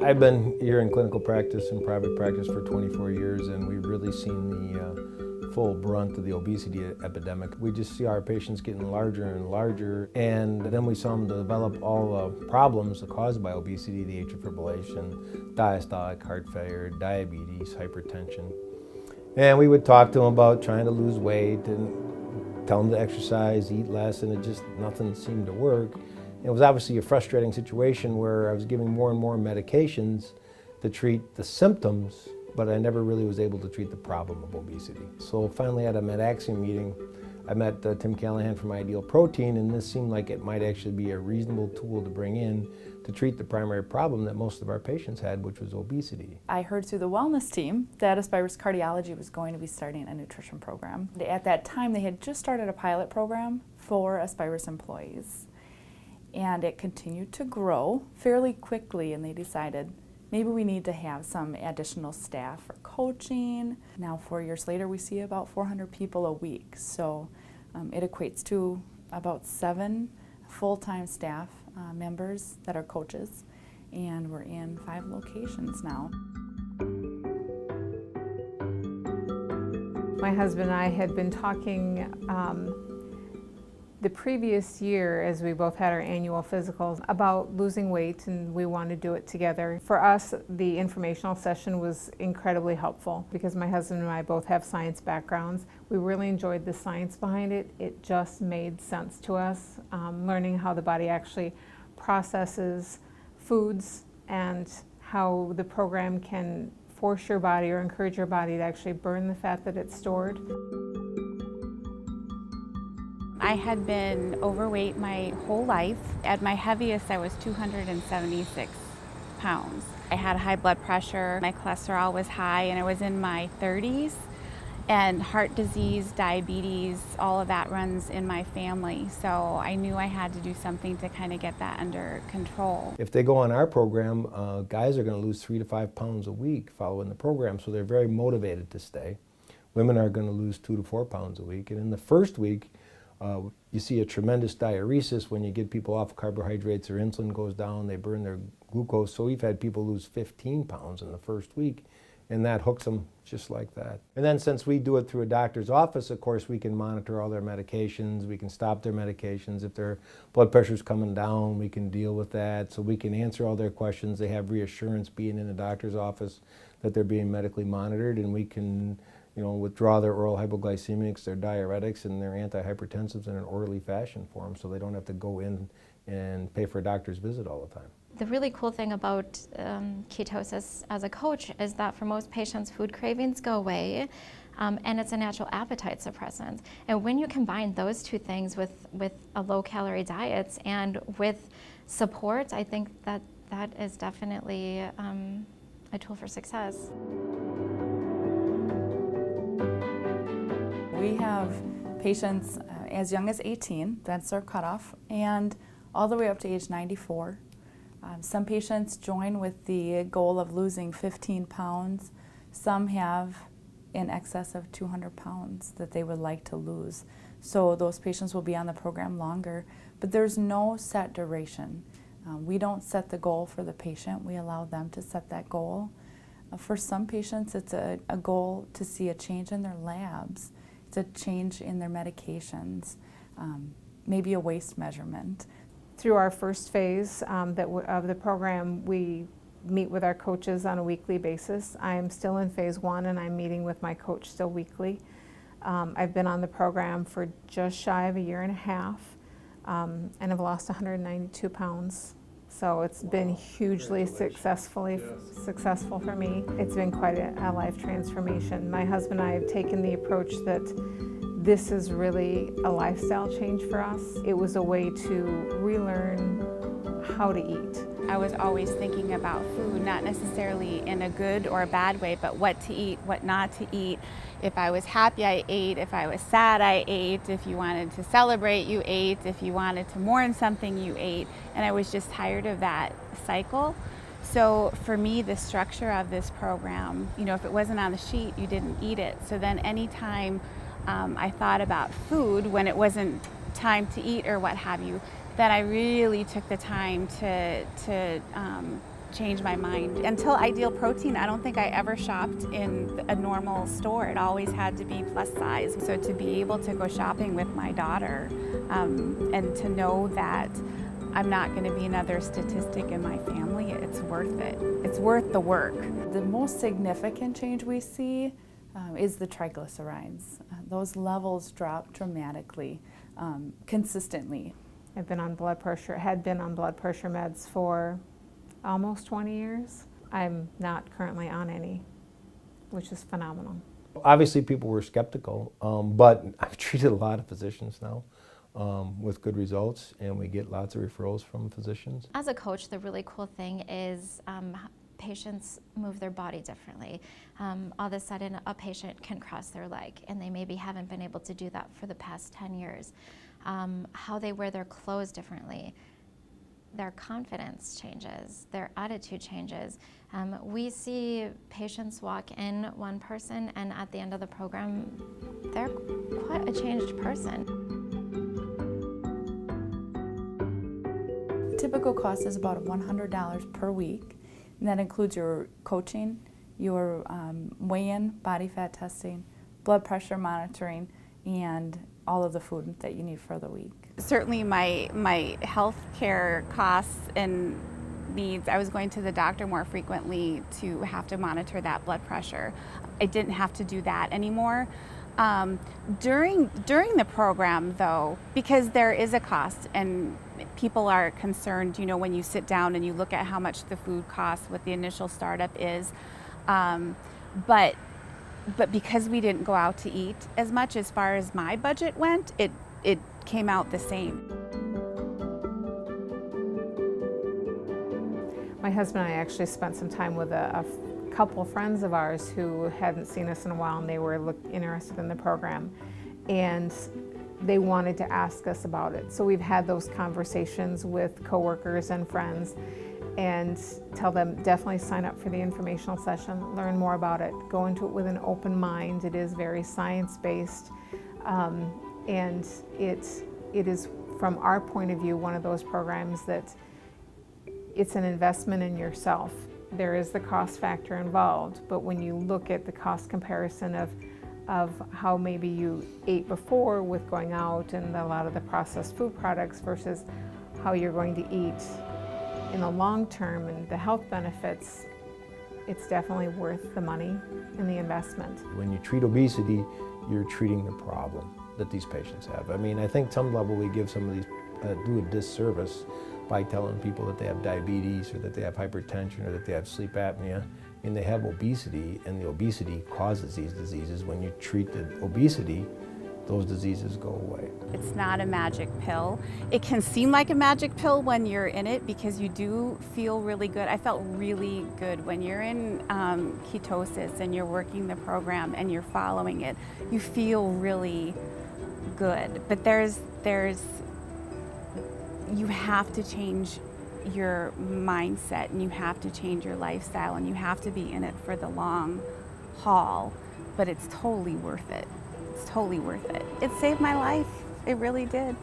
I've been here in clinical practice and private practice for 24 years, and we've really seen the full brunt of the obesity epidemic. We just see our patients getting larger and larger, and then we saw them develop all the problems caused by obesity, the atrial fibrillation, diastolic heart failure, diabetes, hypertension. And we would talk to them about trying to lose weight and tell them to exercise, eat less, and nothing seemed to work. It was obviously a frustrating situation where I was giving more and more medications to treat the symptoms, but I never really was able to treat the problem of obesity. So finally at a MedAxiom meeting, I met Tim Callahan from Ideal Protein, and this seemed like it might actually be a reasonable tool to bring in to treat the primary problem that most of our patients had, which was obesity. I heard through the wellness team that Aspirus Cardiology was going to be starting a nutrition program. At that time, they had just started a pilot program for Aspirus employees. And it continued to grow fairly quickly, and they decided maybe we need to have some additional staff for coaching. Now 4 years later, we see about 400 people a week. So it equates to about 7 full-time staff members that are coaches, and we're in 5 locations now. My husband and I had been talking the previous year, as we both had our annual physicals, about losing weight, and we wanted to do it together. For us, the informational session was incredibly helpful because my husband and I both have science backgrounds. We really enjoyed the science behind it. It just made sense to us, learning how the body actually processes foods and how the program can force your body or encourage your body to actually burn the fat that it's stored. I had been overweight my whole life. At my heaviest, I was 276 pounds. I had high blood pressure, my cholesterol was high, and I was in my 30s. And heart disease, diabetes, all of that runs in my family. So I knew I had to do something to kind of get that under control. If they go on our program, guys are going to lose 3 to 5 pounds a week following the program, so they're very motivated to stay. Women are going to lose 2 to 4 pounds a week, and in the first week, you see a tremendous diuresis when you get people off carbohydrates, their insulin goes down, they burn their glucose. So we've had people lose 15 pounds in the first week, and that hooks them just like that. And then since we do it through a doctor's office, of course, we can monitor all their medications, we can stop their medications. If their blood pressure's coming down, we can deal with that. So we can answer all their questions. They have reassurance being in a doctor's office that they're being medically monitored, and we can withdraw their oral hypoglycemics, their diuretics, and their antihypertensives in an orderly fashion for them so they don't have to go in and pay for a doctor's visit all the time. The really cool thing about ketosis as a coach is that for most patients, food cravings go away, and it's a natural appetite suppressant. And when you combine those two things with a low-calorie diet and with support, I think that is definitely a tool for success. We have patients as young as 18, that's our cutoff, and all the way up to age 94. Some patients join with the goal of losing 15 pounds. Some have in excess of 200 pounds that they would like to lose. So those patients will be on the program longer, but there's no set duration. We don't set the goal for the patient, we allow them to set that goal. For some patients, it's a goal to see a change in their labs. It's a change in their medications, maybe a waist measurement. Through our first phase of the program, we meet with our coaches on a weekly basis. I am still in phase 1, and I'm meeting with my coach still weekly. I've been on the program for just shy of a year and a half, and I've lost 192 pounds. So it's been hugely successful for me. It's been quite a life transformation. My husband and I have taken the approach that this is really a lifestyle change for us. It was a way to relearn how to eat. I was always thinking about food, not necessarily in a good or a bad way, but what to eat, what not to eat. If I was happy, I ate. If I was sad, I ate. If you wanted to celebrate, you ate. If you wanted to mourn something, you ate. And I was just tired of that cycle. So for me, the structure of this program, if it wasn't on the sheet, you didn't eat it. So then anytime I thought about food when it wasn't time to eat or what have you, that I really took the time to change my mind. Until Ideal Protein, I don't think I ever shopped in a normal store. It always had to be plus size. So to be able to go shopping with my daughter and to know that I'm not going to be another statistic in my family, it's worth it. It's worth the work. The most significant change we see is the triglycerides. Those levels drop dramatically, consistently. I've been on blood pressure, had been on blood pressure meds for almost 20 years. I'm not currently on any, which is phenomenal. Obviously, people were skeptical, but I've treated a lot of physicians now with good results, and we get lots of referrals from physicians. As a coach, the really cool thing is patients move their body differently. All of a sudden, a patient can cross their leg, and they maybe haven't been able to do that for the past 10 years. How they wear their clothes differently. Their confidence changes, their attitude changes. We see patients walk in one person, and at the end of the program, they're quite a changed person. Typical cost is about $100 per week, and that includes your coaching, your weigh-in, body fat testing, blood pressure monitoring, and all of the food that you need for the week. Certainly my health care costs and needs, I was going to the doctor more frequently to have to monitor that blood pressure. I didn't have to do that anymore. During the program though, because there is a cost and people are concerned, you know, when you sit down and you look at how much the food costs, what the initial startup is, but because we didn't go out to eat as much as far as my budget went, it came out the same. My husband and I actually spent some time with a couple friends of ours who hadn't seen us in a while, and they were interested in the program, and they wanted to ask us about it. So we've had those conversations with coworkers and friends and tell them definitely sign up for the informational session, learn more about it, go into it with an open mind. It is very science-based, and it is, from our point of view, one of those programs that it's an investment in yourself. There is the cost factor involved, but when you look at the cost comparison of how maybe you ate before with going out and a lot of the processed food products versus how you're going to eat in the long term and the health benefits, it's definitely worth the money and the investment. When you treat obesity, you're treating the problem that these patients have. I mean, I think some level we give some of these, do a disservice by telling people that they have diabetes or that they have hypertension or that they have sleep apnea. I mean, they have obesity, and the obesity causes these diseases. When you treat the obesity, those diseases go away. It's not a magic pill. It can seem like a magic pill when you're in it because you do feel really good. I felt really good when you're in ketosis and you're working the program and you're following it. You feel really good, but you have to change your mindset, and you have to change your lifestyle, and you have to be in it for the long haul, but it's totally worth it. It's totally worth it. It saved my life. It really did.